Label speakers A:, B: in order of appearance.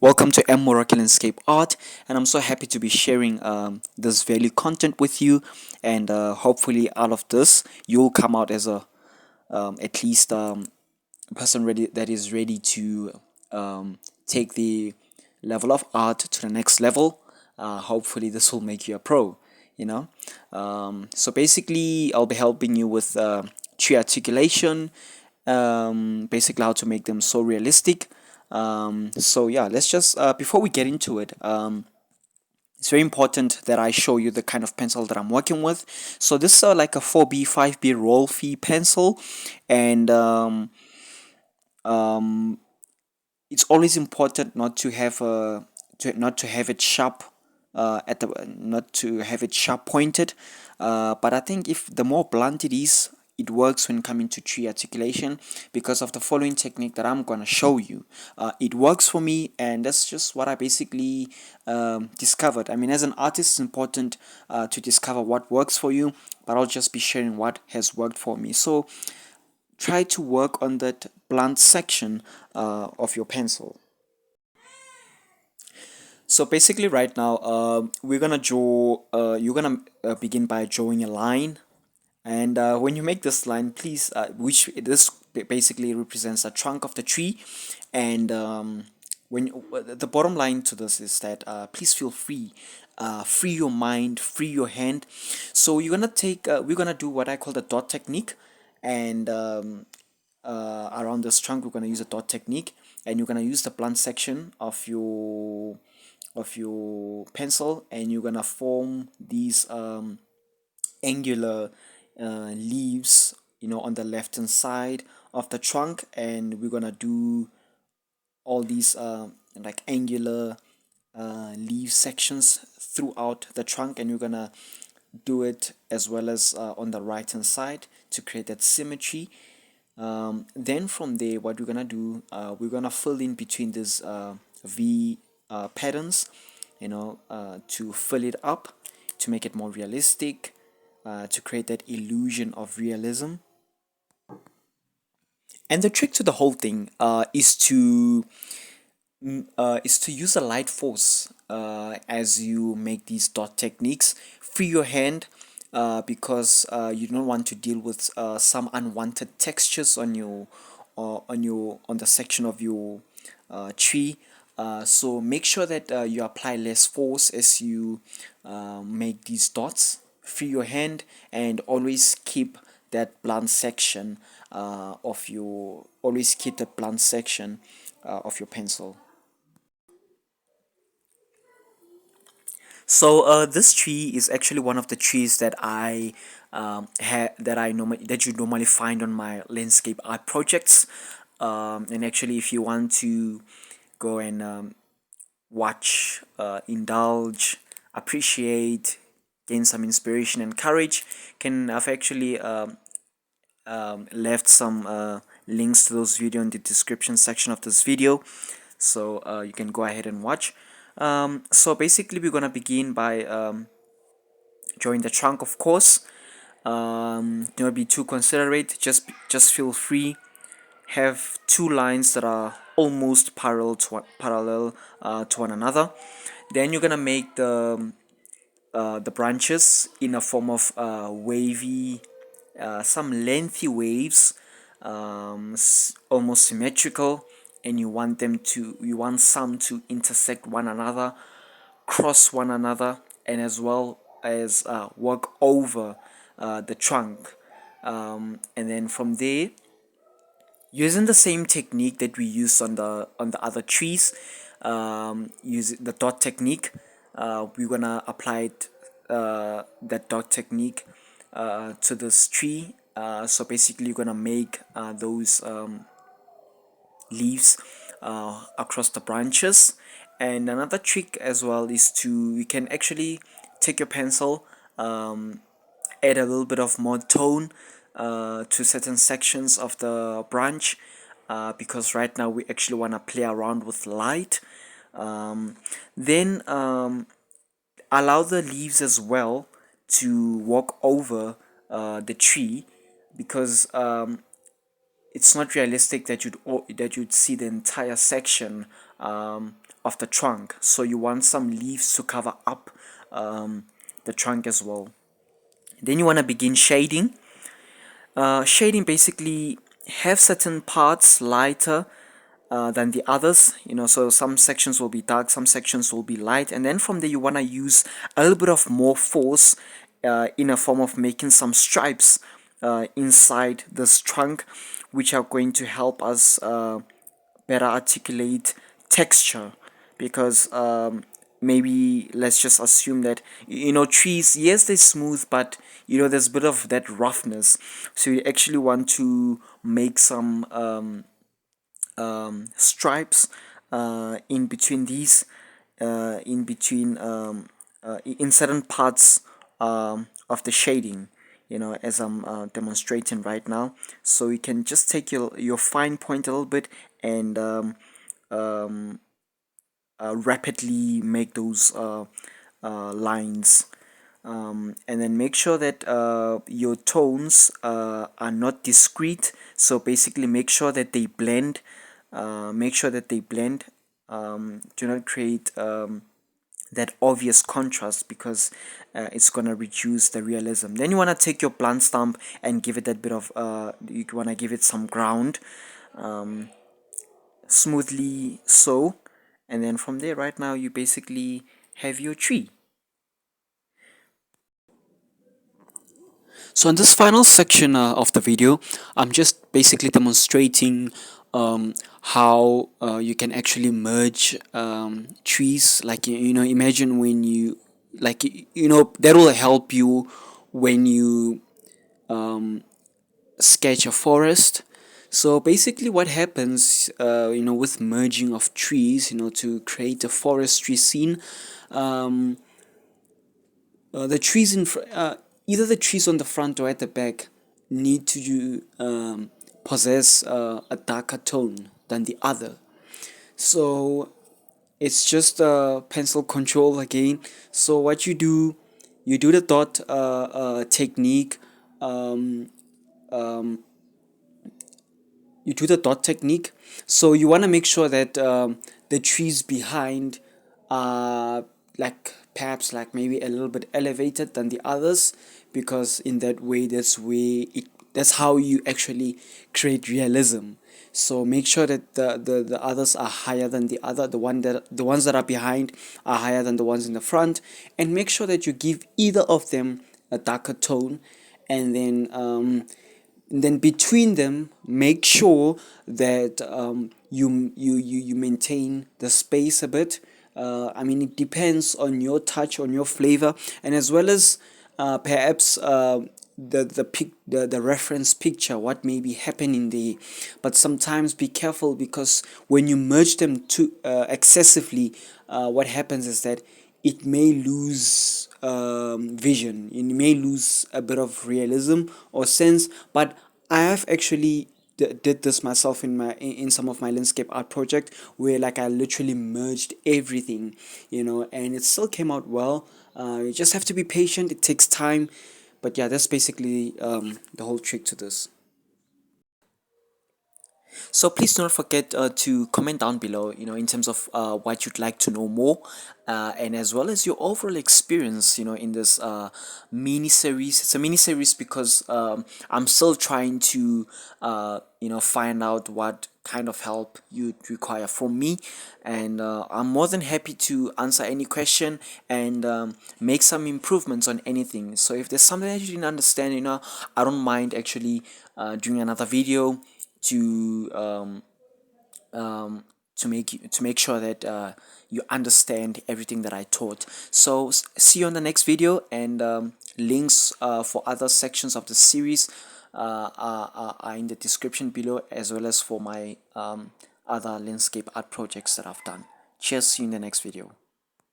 A: Welcome to M Moroke Landscape Art, and I'm so happy to be sharing this value content with you. And hopefully, out of this, you'll come out as a at least person ready that is ready to take the level of art to the next level. Hopefully, this will make you a pro. You know, so basically, I'll be helping you with tree articulation, basically how to make them so realistic. So yeah, let's just before we get into it, it's very important that I show you the kind of pencil that I'm working with. So this is like a 4B 5B roll fee pencil, and um, it's always important not to have not to have it sharp at the not to have it sharp pointed, but I think if the more blunt it is, it works when coming to tree articulation because of the following technique that I'm gonna show you. It works for me, and that's just what I basically discovered. I mean, as an artist, it's important to discover what works for you, but I'll just be sharing what has worked for me. So try to work on that blunt section of your pencil. So basically, right now, we're gonna draw. You're gonna begin by drawing a line, and when you make this line, please, which this basically represents a trunk of the tree, and the bottom line to this is that please feel free, free your mind, free your hand. So you're gonna take. We're gonna do what I call the dot technique, and around this trunk, we're gonna use a dot technique, and you're gonna use the blunt section of your pencil, and you're gonna form these angular leaves, on the left hand side of the trunk, and we're gonna do all these like angular leaf sections throughout the trunk, and you're gonna do it as well as on the right hand side to create that symmetry. Then from there, what we're gonna do, we're gonna fill in between these V patterns, to fill it up, to make it more realistic, to create that illusion of realism. And the trick to the whole thing is to use a light force as you make these dot techniques. Free your hand because you don't want to deal with some unwanted textures on the section of your tree. So make sure that you apply less force as you make these dots. Free your hand and always keep that blunt section of your pencil. So this tree is actually one of the trees that that you normally find on my landscape art projects. And actually, if you want to go and watch, indulge, appreciate, gain some inspiration and courage, can I've actually left some links to those video in the description section of this video, so you can go ahead and watch. So basically, we're gonna begin by drawing the trunk, of course. Don't be too considerate. Just feel free. Have two lines that are almost parallel to one another. Then you're gonna make the branches in a form of wavy, some lengthy waves, almost symmetrical, and you want some to intersect one another, cross one another, and as well as work over the trunk. And then from there, using the same technique that we use on the other trees, using the dot technique, we're gonna apply that dot technique to this tree. So basically, you're gonna make those leaves across the branches. And another trick as well is you can actually take your pencil, add a little bit of more tone to certain sections of the branch, because right now we actually want to play around with light. Then allow the leaves as well to walk over the tree, because it's not realistic that you'd see the entire section of the trunk, so you want some leaves to cover up the trunk as well. Then you want to begin shading. Shading basically have certain parts lighter than the others, so some sections will be dark, some sections will be light, and then from there you want to use a little bit of more force in a form of making some stripes inside this trunk, which are going to help us better articulate texture. Because maybe let's just assume that trees, yes, they're smooth, but there's a bit of that roughness, so you actually want to make some stripes in between these, in certain parts of the shading, as I'm demonstrating right now. So you can just take your fine point a little bit and um, rapidly make those lines, and then make sure that your tones are not discrete. So basically make sure that they blend, do not create that obvious contrast, because it's going to reduce the realism. Then you want to take your blunt stump and give it that bit of you want to give it some ground, smoothly so, and then from there, right now, you basically have your tree. So in this final section of the video, I'm just basically demonstrating how you can actually merge trees. Like, imagine when you, like, that will help you when you sketch a forest. So basically what happens, with merging of trees, to create a forestry scene, the trees either the trees on the front or at the back need to possess a darker tone than the other. So it's just pencil control again. So what you do the dot technique. Um, you do the dot technique. So you want to make sure that the trees behind are, like, perhaps like maybe a little bit elevated than the others, because in that way, that's how you actually create realism. So make sure that the others are higher than the ones that are behind are higher than the ones in the front, and make sure that you give either of them a darker tone, and then between them, make sure that you maintain the space a bit. I mean, it depends on your touch, on your flavor, and as well as perhaps the reference picture, what may be happening there. But sometimes be careful, because when you merge them too excessively, what happens is that it may lose vision. You may lose a bit of realism or sense. But I have actually did this myself in some of my landscape art project, where, like, I literally merged everything, and it still came out well. You just have to be patient. It takes time. But yeah, that's basically the whole trick to this. So please do not forget to comment down below, in terms of what you'd like to know more, and as well as your overall experience, in this mini series. It's a mini series because I'm still trying to, find out what kind of help you'd require from me, and I'm more than happy to answer any question and make some improvements on anything. So if there's something that you didn't understand, I don't mind actually doing another video to to make sure that you understand everything that I taught. So see you on the next video, and links for other sections of the series are in the description below, as well as for my other landscape art projects that I've done. Cheers, see you in the next video.